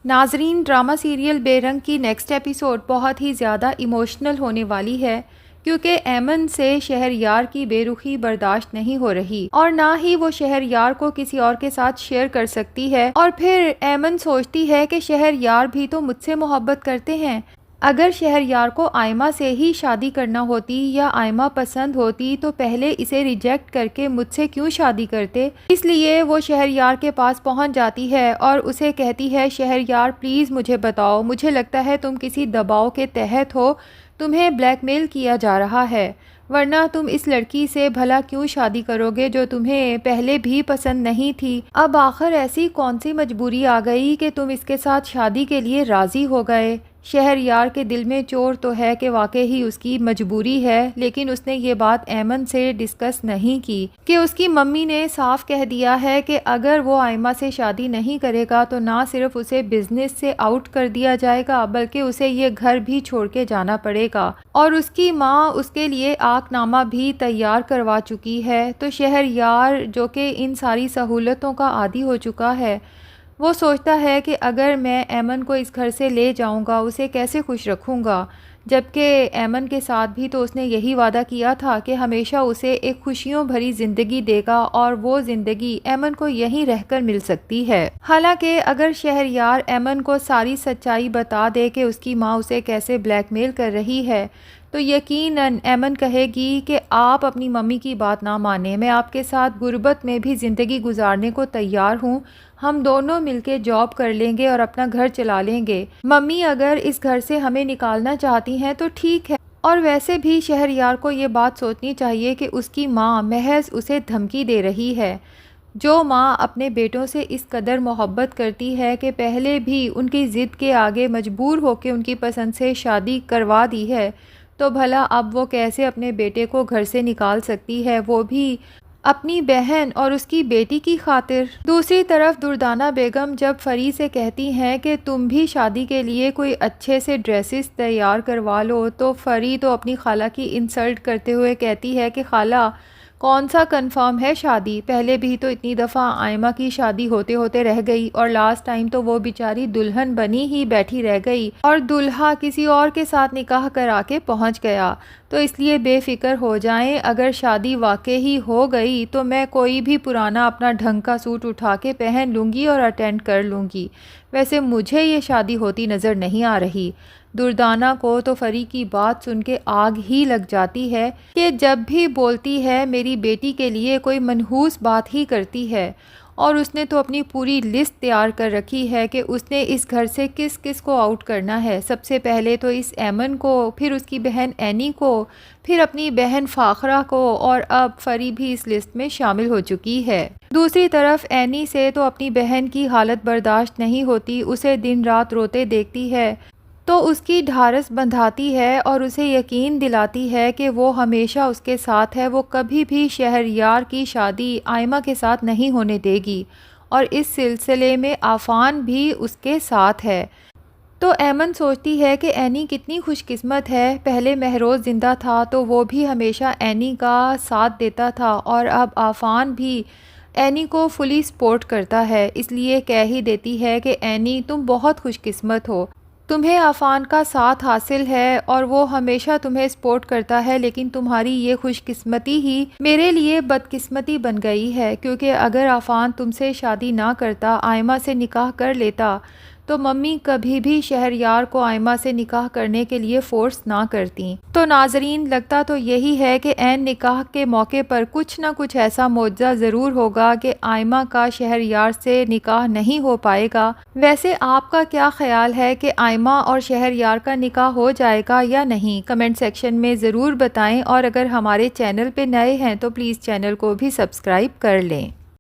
नाजरीन, drama serial बेरंग की नेक्स्ट एपिसोड बहुत ही ज़्यादा इमोशनल होने वाली है, क्योंकि ऐमन से शहरयार की बेरुखी बर्दाश्त नहीं हो रही और ना ही वो शहरयार को किसी और के साथ शेयर कर सकती है। और फिर ऐमन सोचती है कि शहरयार भी तो मुझसे मोहब्बत करते हैं। अगर शहरयार को आयमा से ही शादी करना होती या आयमा पसंद होती तो पहले इसे रिजेक्ट करके मुझसे क्यों शादी करते। इसलिए वो शहरयार के पास पहुंच जाती है और उसे कहती है, शहरयार प्लीज़ मुझे बताओ, मुझे लगता है तुम किसी दबाव के तहत हो, तुम्हें ब्लैकमेल किया जा रहा है, वरना तुम इस लड़की से भला क्यों शादी करोगे जो तुम्हें पहले भी पसंद नहीं थी। अब आखिर ऐसी कौन सी मजबूरी आ गई कि तुम इसके साथ शादी के लिए राज़ी हो गए। शहरयार के दिल में चोर तो है कि वाकई ही उसकी मजबूरी है, लेकिन उसने ये बात ऐमन से डिस्कस नहीं की कि उसकी मम्मी ने साफ कह दिया है कि अगर वो आयमा से शादी नहीं करेगा तो ना सिर्फ उसे बिजनेस से आउट कर दिया जाएगा बल्कि उसे ये घर भी छोड़ के जाना पड़ेगा। और उसकी माँ उसके लिए आकनामा भी तैयार करवा चुकी है। तो शहरयार, जो कि इन सारी सहूलतों का आदी हो चुका है, वो सोचता है कि अगर मैं ऐमन को इस घर से ले जाऊंगा उसे कैसे खुश रखूंगा, जबकि ऐमन के साथ भी तो उसने यही वादा किया था कि हमेशा उसे एक खुशियों भरी ज़िंदगी देगा और वो ज़िंदगी ऐमन को यहीं रहकर मिल सकती है। हालांकि अगर शहरयार ऐमन को सारी सच्चाई बता दे कि उसकी माँ उसे कैसे ब्लैकमेल कर रही है तो यकीनन ऐमन कहेगी कि आप अपनी मम्मी की बात ना माने, मैं आपके साथ गुर्बत में भी ज़िंदगी गुजारने को तैयार हूँ, हम दोनों मिलके जॉब कर लेंगे और अपना घर चला लेंगे। मम्मी अगर इस घर से हमें निकालना चाहती हैं तो ठीक है। और वैसे भी शहरयार को ये बात सोचनी चाहिए कि उसकी माँ महज उसे धमकी दे रही है। जो माँ अपने बेटों से इस कदर मोहब्बत करती है कि पहले भी उनकी ज़िद के आगे मजबूर होकर उनकी पसंद से शादी करवा दी है, तो भला अब वो कैसे अपने बेटे को घर से निकाल सकती है, वो भी अपनी बहन और उसकी बेटी की खातिर। दूसरी तरफ दुर्दाना बेगम जब फरी से कहती हैं कि तुम भी शादी के लिए कोई अच्छे से ड्रेसेस तैयार करवा लो, तो फरी तो अपनी खाला की इंसल्ट करते हुए कहती है कि खाला कौन सा कंफर्म है शादी, पहले भी तो इतनी दफ़ा आयमा की शादी होते होते रह गई और लास्ट टाइम तो वो बेचारी दुल्हन बनी ही बैठी रह गई और दुल्हा किसी और के साथ निकाह करा के पहुँच गया। तो इसलिए बेफिक्र हो जाएं, अगर शादी वाकई ही हो गई तो मैं कोई भी पुराना अपना ढंग का सूट उठा के पहन लूँगी और अटेंड कर लूँगी। वैसे मुझे ये शादी होती नज़र नहीं आ रही। दुर्दाना को तो फरी की बात सुन के आग ही लग जाती है कि जब भी बोलती है मेरी बेटी के लिए कोई मनहूस बात ही करती है। और उसने तो अपनी पूरी लिस्ट तैयार कर रखी है कि उसने इस घर से किस किस को आउट करना है। सबसे पहले तो इस ऐमन को, फिर उसकी बहन एनी को, फिर अपनी बहन फाखरा को, और अब फरी भी इस लिस्ट में शामिल हो चुकी है। दूसरी तरफ एनी से तो अपनी बहन की हालत बर्दाश्त नहीं होती, उसे दिन रात रोते देखती है तो उसकी ढारस बंधाती है और उसे यकीन दिलाती है कि वो हमेशा उसके साथ है, वो कभी भी शहरयार की शादी आयमा के साथ नहीं होने देगी और इस सिलसिले में आफान भी उसके साथ है। तो ऐमन सोचती है कि एनी कितनी खुशकिस्मत है, पहले महरोज़ ज़िंदा था तो वो भी हमेशा एनी का साथ देता था और अब आफान भी एनी को फुली सपोर्ट करता है। इसलिए कह ही देती है कि एनी तुम बहुत खुशकिस्मत हो, तुम्हें आफान का साथ हासिल है और वो हमेशा तुम्हें सपोर्ट करता है, लेकिन तुम्हारी ये खुशकिस्मती ही मेरे लिए बदकिस्मती बन गई है, क्योंकि अगर आफान तुमसे शादी ना करता, आयमा से निकाह कर लेता, तो मम्मी कभी भी शहरयार को आयमा से निकाह करने के लिए फ़ोर्स ना करती। तो नाजरीन, लगता तो यही है कि ऐन निकाह के मौके पर कुछ ना कुछ ऐसा मौजज़ा ज़रूर होगा कि आयमा का शहरयार से निकाह नहीं हो पाएगा। वैसे आपका क्या ख्याल है कि आयमा और शहरयार का निकाह हो जाएगा या नहीं? कमेंट सेक्शन में ज़रूर बताएं और अगर हमारे चैनल पर नए हैं तो प्लीज़ चैनल को भी सब्सक्राइब कर लें।